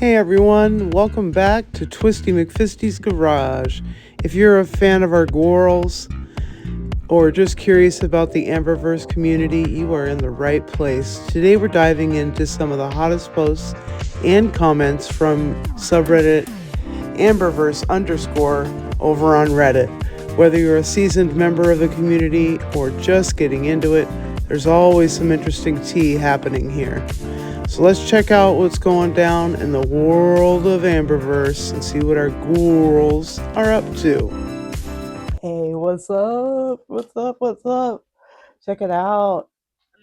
Hey everyone, welcome back to Twisti McFisti's Garage. If you're a fan of our GORLS or just curious about the Amberverse community, you are in the right place. Today we're diving into some of the hottest posts and comments from subreddit Amberverse underscore over on Reddit. Whether you're a seasoned member of the community or just getting into it, there's always some interesting tea happening here. So let's check out what's going down in the world of Amberverse and see what our ghouls are up to. Hey, what's up? What's up? What's up? Check it out.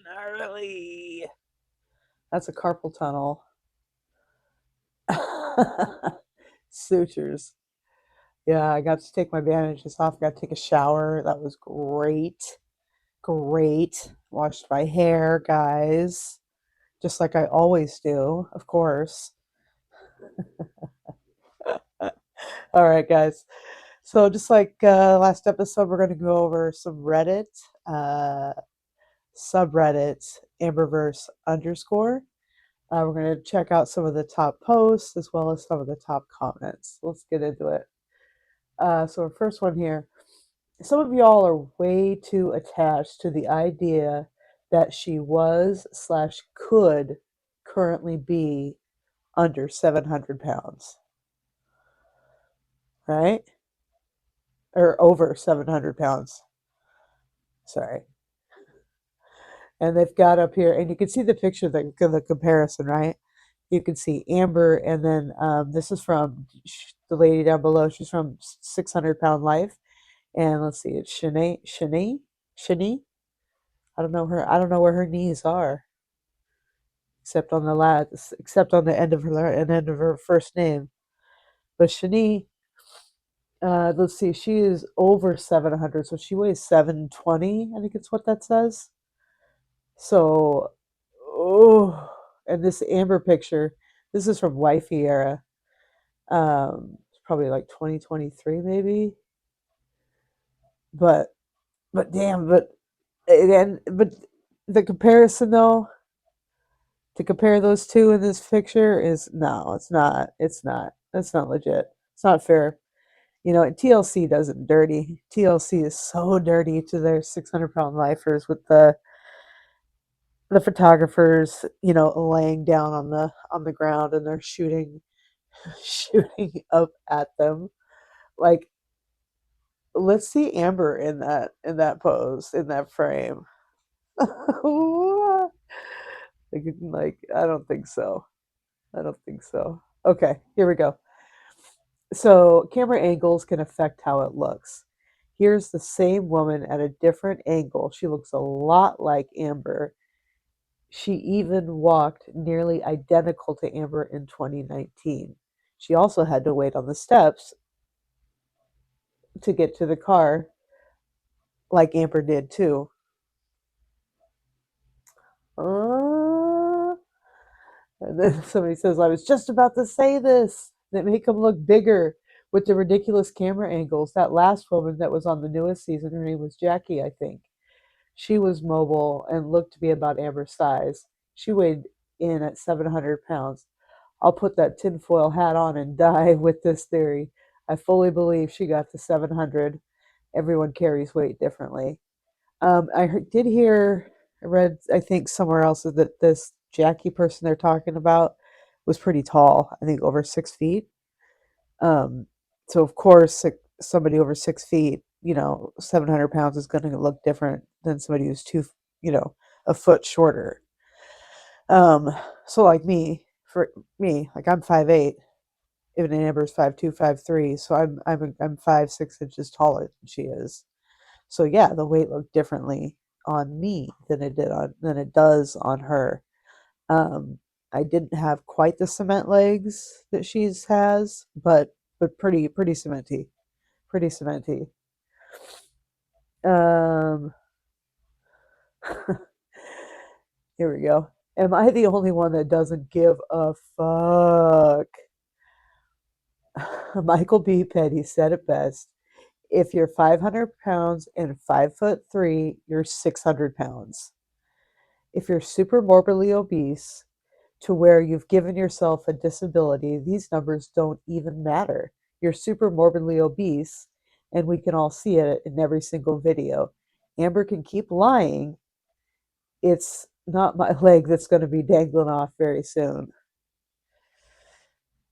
Gnarly. That's a carpal tunnel. Sutures. Yeah, I got to take my bandages off. Got to take a shower. That was great. Great. Washed my hair, guys. Just like I always do, of course. All right, guys. So just like last episode, we're going to go over some Reddit, uh, subreddit, Amberverse underscore. We're going to check out some of the top posts as well as some of the top comments. Let's get into it. So our first one here. Some of y'all are way too attached to the idea that she was/could currently be under 700 pounds, right? Or over 700 pounds. Sorry. And they've got up here, and you can see the picture, the comparison, right? You can see Amber, and then this is from the lady down below. She's from 600 Pound Life, and let's see, it's Shani. I don't know her. I don't know where her knees are, except on except on the end of her first name. But Shani, let's see, she is over 700, so she weighs 720. I think it's what that says. So, oh, and this Amber picture, this is from Wifey era. It's probably like 2023 maybe. But damn, but the comparison though, to compare those two in this picture is no, it's not. It's not. That's not legit. It's not fair. You know, TLC does it dirty. TLC is so dirty to their 600-pound lifers with the photographers, you know, laying down on the ground and they're shooting shooting up at them. Like, let's see Amber in that pose, in that frame. like, I don't think so. I don't think so. Okay, here we go. So camera angles can affect how it looks. Here's the same woman at a different angle. She looks a lot like Amber. She even walked nearly identical to Amber in 2019. She also had to wait on the steps to get to the car, like Amber did too. And then somebody says, I was just about to say this. That make them look bigger with the ridiculous camera angles. That last woman that was on the newest season, her name was Jackie, I think. She was mobile and looked to be about Amber's size. She weighed in at 700 pounds. I'll put that tinfoil hat on and die with this theory. I fully believe she got to 700. Everyone carries weight differently. Did hear, I read, I think somewhere else that this Jackie person they're talking about was pretty tall. I think over 6 feet. Um, so of course, somebody over 6 feet, you know, 700 pounds is going to look different than somebody who's you know, a foot shorter. So like for me, like I'm 5'8", even Amber's 5'2", 5'3", so I'm 5-6 inches taller than she is. So yeah, the weight looked differently on me than it does on her. Um, I didn't have quite the cement legs that she's has, but pretty cementy, pretty cementy. Um, here we go. Am I the only one that doesn't give a fuck? Michael B. Petty said it best. If you're 500 pounds and 5'3", you're 600 pounds. If you're super morbidly obese, to where you've given yourself a disability. These numbers don't even matter. You're super morbidly obese, and we can all see it in every single video. Amber can keep lying. It's not my leg that's going to be dangling off very soon.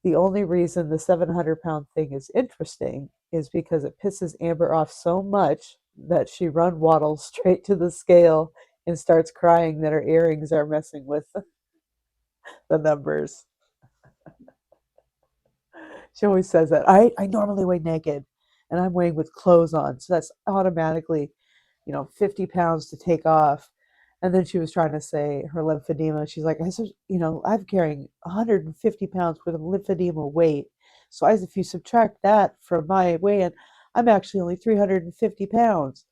The only reason the 700-pound thing is interesting is because it pisses Amber off so much that she waddles straight to the scale and starts crying that her earrings are messing with the numbers. She always says that. I normally weigh naked and I'm weighing with clothes on. So that's automatically, 50 pounds to take off. And then she was trying to say her lymphedema. She's like, I'm carrying 150 pounds worth of lymphedema weight. So as if you subtract that from my weigh-in, I'm actually only 350 pounds.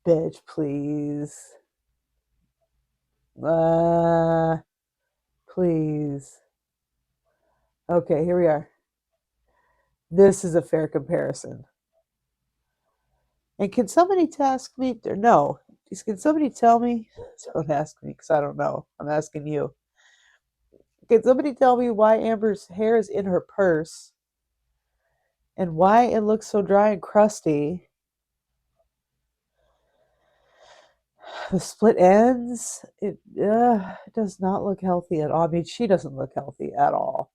Bitch, please. Please. Okay, here we are. This is a fair comparison. And can somebody task me? Or no. Can somebody tell me? Don't ask me because I don't know. I'm asking you. Can somebody tell me why Amber's hair is in her purse and why it looks so dry and crusty? The split ends, it does not look healthy at all. I mean, she doesn't look healthy at all.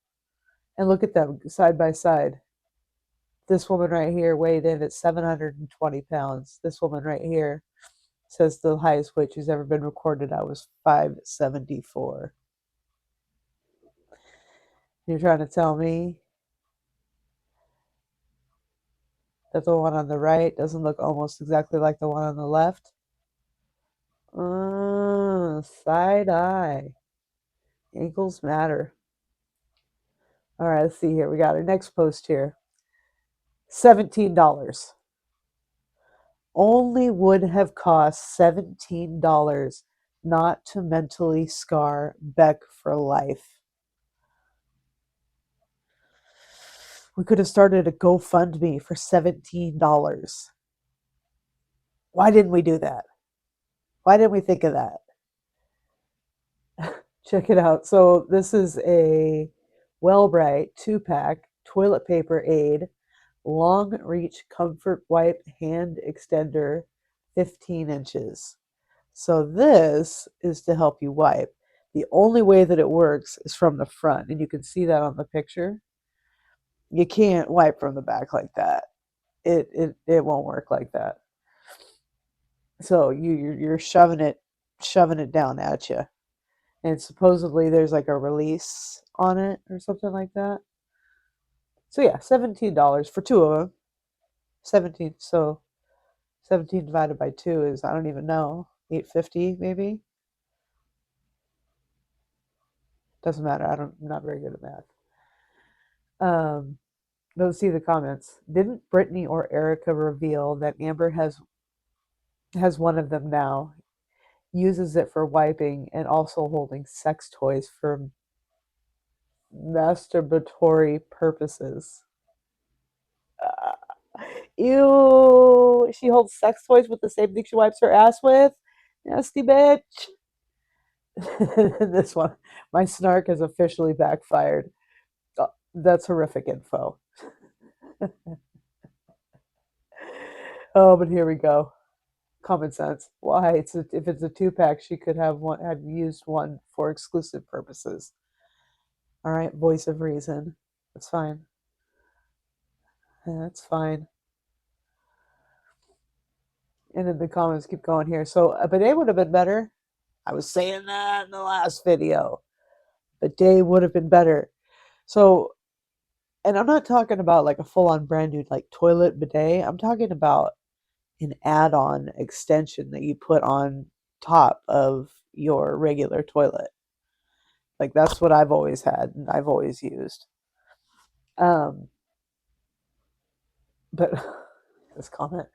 And look at them side by side. This woman right here weighed in at 720 pounds. This woman right here says the highest weight she's ever been recorded at was 574. You're trying to tell me that the one on the right doesn't look almost exactly like the one on the left? Side eye. Ankles matter. All right, let's see here. We got our next post here. $17. Only would have cost $17 not to mentally scar Beck for life. We could have started a GoFundMe for $17. Why didn't we do that? Why didn't we think of that? Check it out. So this is a Wellbright 2-pack toilet paper aid, long reach comfort wipe hand extender, 15 inches. So this is to help you wipe. The only way that it works is from the front, and you can see that on the picture. You can't wipe from the back like that. It won't work like that. So you're shoving it down at you. And supposedly there's like a release on it or something like that. So yeah, $17 for two of them. 17. So 17 divided by 2 is, I don't even know, 850 maybe. Doesn't matter. I'm not very good at math. Let's see the comments. Didn't Brittany or Erica reveal that Amber has one of them now? Uses it for wiping and also holding sex toys for masturbatory purposes. Ew, she holds sex toys with the same thing she wipes her ass with? Nasty bitch. This one, my snark has officially backfired. That's horrific info. Oh, but here we go. Common sense. Why? If it's a 2-pack, she could have used one for exclusive purposes. All right, voice of reason. That's fine. That's fine. And then the comments keep going here. So a bidet would have been better. I was saying that in the last video. Bidet would have been better. So, and I'm not talking about like a full-on brand new like toilet bidet. I'm talking about an add-on extension that you put on top of your regular toilet. Like that's what I've always had and I've always used. But this comment,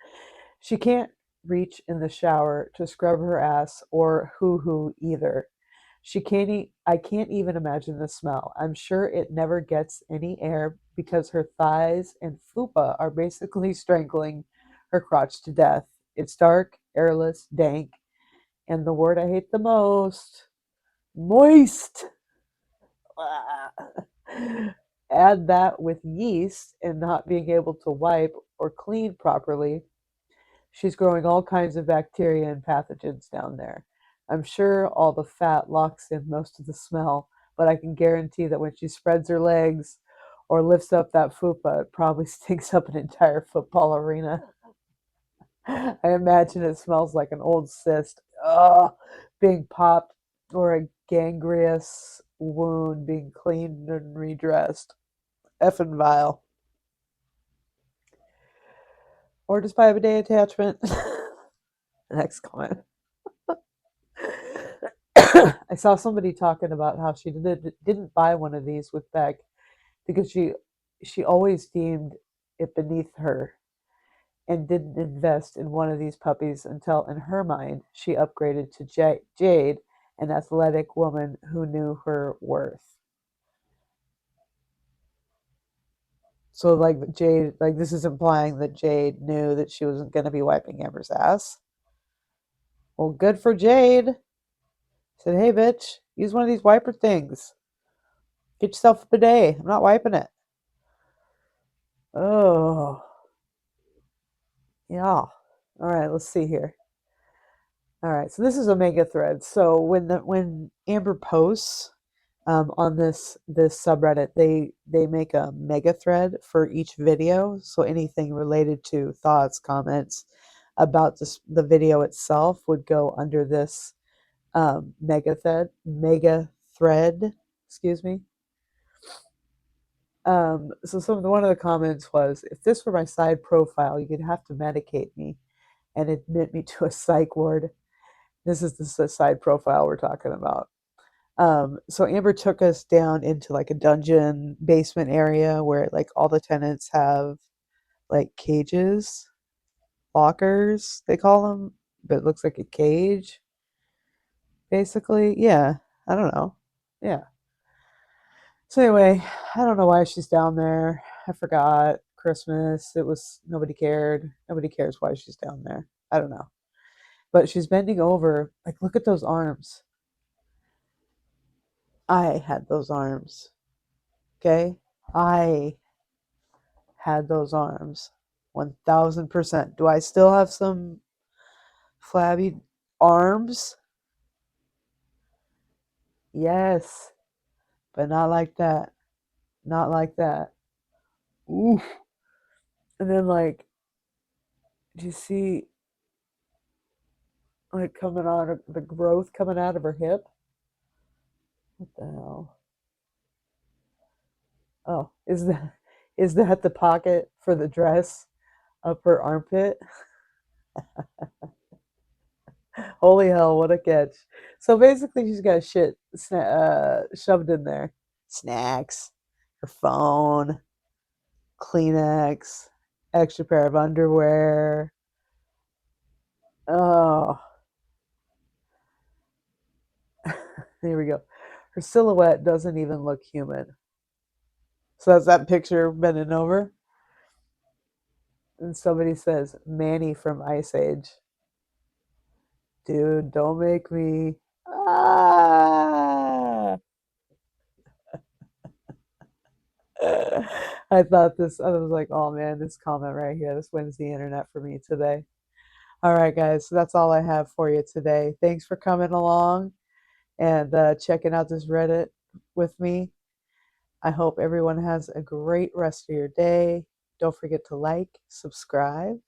she can't reach in the shower to scrub her ass or hoo-hoo either. I can't even imagine the smell. I'm sure it never gets any air because her thighs and fupa are basically strangling her crotch to death. It's dark, airless, dank, and the word I hate the most, Moist. Add that with yeast and not being able to wipe or clean properly. She's growing all kinds of bacteria and pathogens down there. I'm sure all the fat locks in most of the smell, but I can guarantee that when she spreads her legs or lifts up that fupa, it probably stinks up an entire football arena. I imagine it smells like an old cyst, being popped, or a gangrenous wound being cleaned and redressed. Effing vile. Or just buy a bidet attachment. Next comment. I saw somebody talking about how she didn't buy one of these with Beck because she always deemed it beneath her and didn't invest in one of these puppies until, in her mind, she upgraded to Jade, an athletic woman who knew her worth. So, like Jade, like this is implying that Jade knew that she wasn't going to be wiping Amber's ass. Well, good for Jade. Said, hey, bitch, use one of these wiper things. Get yourself a bidet. I'm not wiping it. Oh, yeah. All right, let's see here. All right, so this is a mega thread. So when Amber posts on this subreddit, they make a mega thread for each video. So anything related to thoughts, comments about the video itself would go under this mega thread. Excuse me. So one of the comments was, if this were my side profile, you'd have to medicate me and admit me to a psych ward. This is the side profile we're talking about. So Amber took us down into like a dungeon basement area where like all the tenants have like cages, lockers, they call them, but it looks like a cage, basically. Yeah, I don't know. Yeah. So anyway, I don't know why she's down there. I forgot. Christmas. It was nobody cared. Nobody cares why she's down there. I don't know. But she's bending over. Like, look at those arms. I had those arms. Okay? I had those arms. 1000%. Do I still have some flabby arms? Yes. But not like that. Not like that. Oof. And then, like, do you see, like, coming out of the growth coming out of her hip? What the hell? Oh, is that the pocket for the dress up her armpit? Holy hell, what a catch. So basically she's got shit shoved in there. Snacks, her phone, Kleenex, extra pair of underwear. Oh, here we go. Her silhouette doesn't even look human. So that's that picture bending over. And somebody says, Manny from Ice Age. Dude, don't make me. Ah! I thought this, I was like, oh man, this comment right here, this wins the internet for me today. All right, guys, so that's all I have for you today. Thanks for coming along and checking out this Reddit with me. I hope everyone has a great rest of your day. Don't forget to like, subscribe,